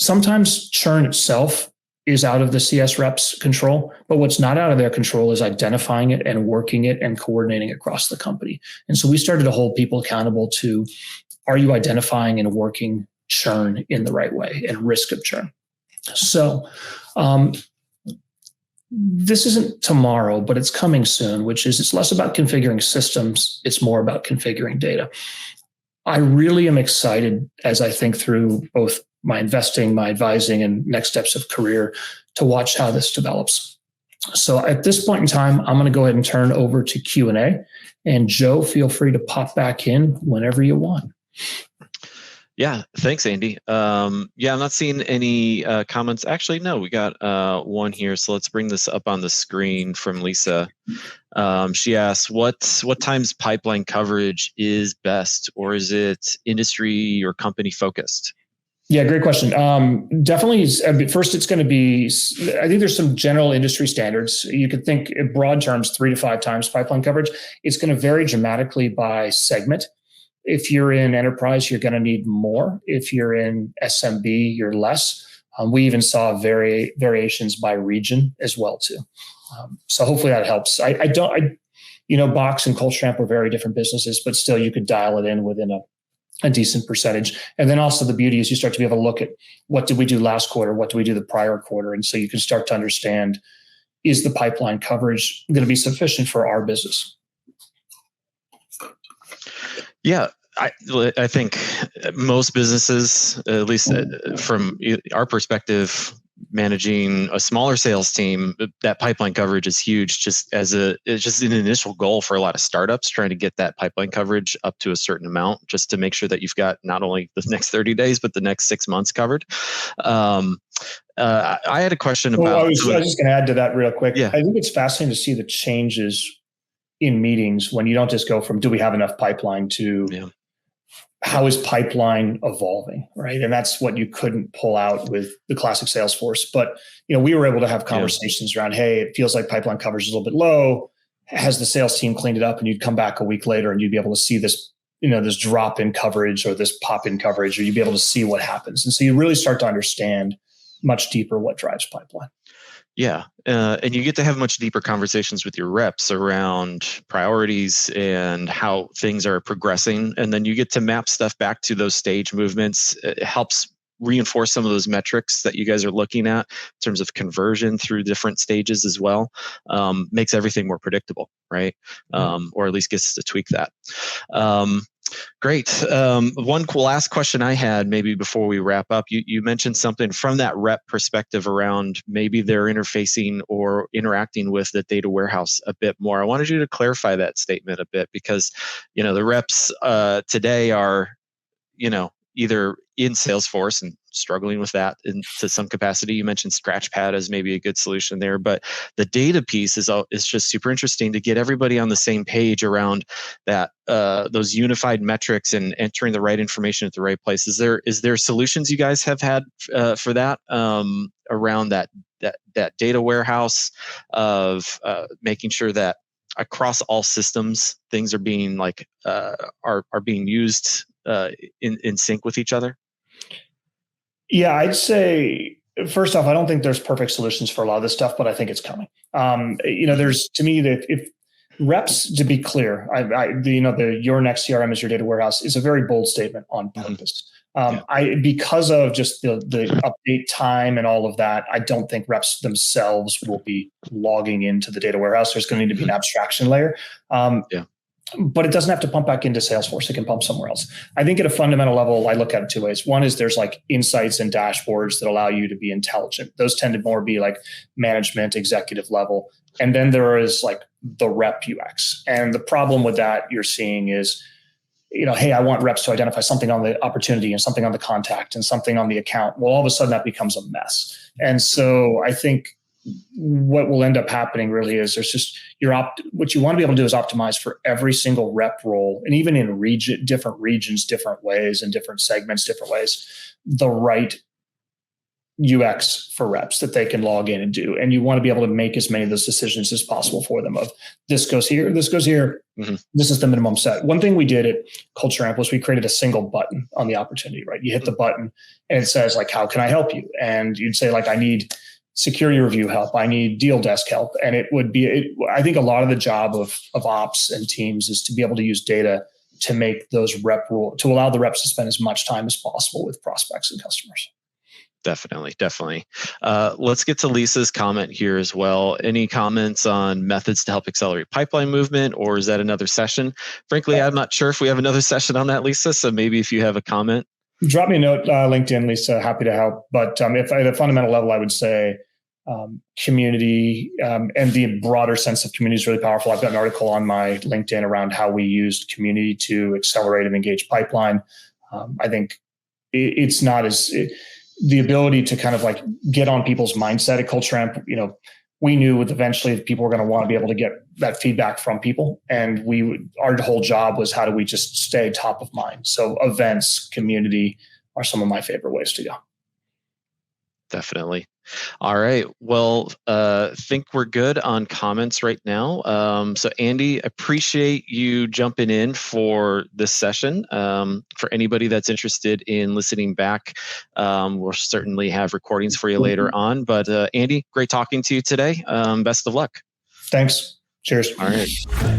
sometimes churn itself is out of the CS reps' control, but what's not out of their control is identifying it and working it and coordinating across the company. And so we started to hold people accountable to, are you identifying and working churn in the right way and risk of churn? So this isn't tomorrow, but it's coming soon, which is it's less about configuring systems. It's more about configuring data. I really am excited as I think through both my investing, my advising, and next steps of career to watch how this develops. So at this point in time, I'm going to go ahead and turn over to Q&A. And Joe, feel free to pop back in whenever you want. Yeah, thanks, Andy. I'm not seeing any comments. Actually, no, we got one here. So let's bring this up on the screen from Lisa. She asks, what times pipeline coverage is best, or is it industry or company focused? Yeah, great question. Definitely, first it's going to be, I think there's some general industry standards. You could think in broad terms, 3 to 5 times pipeline coverage. It's going to vary dramatically by segment. If you're in enterprise, you're going to need more. If you're in SMB, you're less. We even saw variations by region as well too. So hopefully that helps. Box and Cold Stramp are very different businesses, but still you could dial it in within a decent percentage. And then also the beauty is you start to be able to look at what did we do last quarter? What do we do the prior quarter? And so you can start to understand, is the pipeline coverage going to be sufficient for our business? Yeah, I think most businesses, at least from our perspective, managing a smaller sales team, that pipeline coverage is huge. It's just an initial goal for a lot of startups, trying to get that pipeline coverage up to a certain amount, just to make sure that you've got not only the next 30 days but the next 6 months covered. I had a question about. I was just going to add to that real quick. Yeah. I think it's fascinating to see the changes in meetings when you don't just go from do we have enough pipeline to how is pipeline evolving, right? And that's what you couldn't pull out with the classic Salesforce. But we were able to have conversations around, hey, it feels like pipeline coverage is a little bit low. Has the sales team cleaned it up? And you'd come back a week later and you'd be able to see this, this drop in coverage or this pop in coverage, or you'd be able to see what happens. And so you really start to understand much deeper what drives pipeline. Yeah. And you get to have much deeper conversations with your reps around priorities and how things are progressing. And then you get to map stuff back to those stage movements. It helps reinforce some of those metrics that you guys are looking at in terms of conversion through different stages as well. Makes everything more predictable, right? Or at least gets to tweak that. Great. One last question I had, maybe before we wrap up, you mentioned something from that rep perspective around maybe they're interfacing or interacting with the data warehouse a bit more. I wanted you to clarify that statement a bit, because the reps today are either in Salesforce and struggling with that to some capacity. You mentioned Scratchpad as maybe a good solution there, but the data piece is just super interesting to get everybody on the same page around that, those unified metrics and entering the right information at the right place. Is there solutions you guys have had for that around that data warehouse of making sure that across all systems things are being are being used in sync with each other? Yeah, I'd say first off, I don't think there's perfect solutions for a lot of this stuff, but I think it's coming. There's, to me, that if reps, to be clear, the your next CRM is your data warehouse is a very bold statement on purpose. Because of just the update time and all of that, I don't think reps themselves will be logging into the data warehouse. There's going to need to be an abstraction layer. But it doesn't have to pump back into Salesforce. It can pump somewhere else. I think at a fundamental level, I look at it 2 ways. One is there's insights and dashboards that allow you to be intelligent. Those tend to more be management, executive level. And then there is the rep UX. And the problem with that you're seeing is, hey, I want reps to identify something on the opportunity and something on the contact and something on the account. Well, all of a sudden that becomes a mess. And so I think what will end up happening really is there's just what you want to be able to do is optimize for every single rep role, and even in different regions, different ways, and different segments, different ways, the right UX for reps that they can log in and do. And you want to be able to make as many of those decisions as possible for them of this goes here, this goes here. Mm-hmm. This is the minimum set. One thing we did at Culture Amp was we created a single button on the opportunity, right? You hit the button and it says like, how can I help you? And you'd say like, I need security review help. I need deal desk help. And it would be, I think a lot of the job of ops and teams is to be able to use data to make those to allow the reps to spend as much time as possible with prospects and customers. Definitely. Let's get to Lisa's comment here as well. Any comments on methods to help accelerate pipeline movement, or is that another session? Frankly, I'm not sure if we have another session on that, Lisa. So maybe if you have a comment. Drop me a note, LinkedIn, Lisa. Happy to help. But if at a fundamental level, I would say community and the broader sense of community is really powerful. I've got an article on my LinkedIn around how we used community to accelerate and engage pipeline. I think it's not as... the ability to kind of like get on people's mindset at Culture Amp, we knew eventually people were going to want to be able to get that feedback from people. And our whole job was how do we just stay top of mind? So events, community are some of my favorite ways to go. Definitely. All right. Well, think we're good on comments right now. So Andy, appreciate you jumping in for this session. For anybody that's interested in listening back, we'll certainly have recordings for you later on. But Andy, great talking to you today. Best of luck. Thanks. Cheers. All right.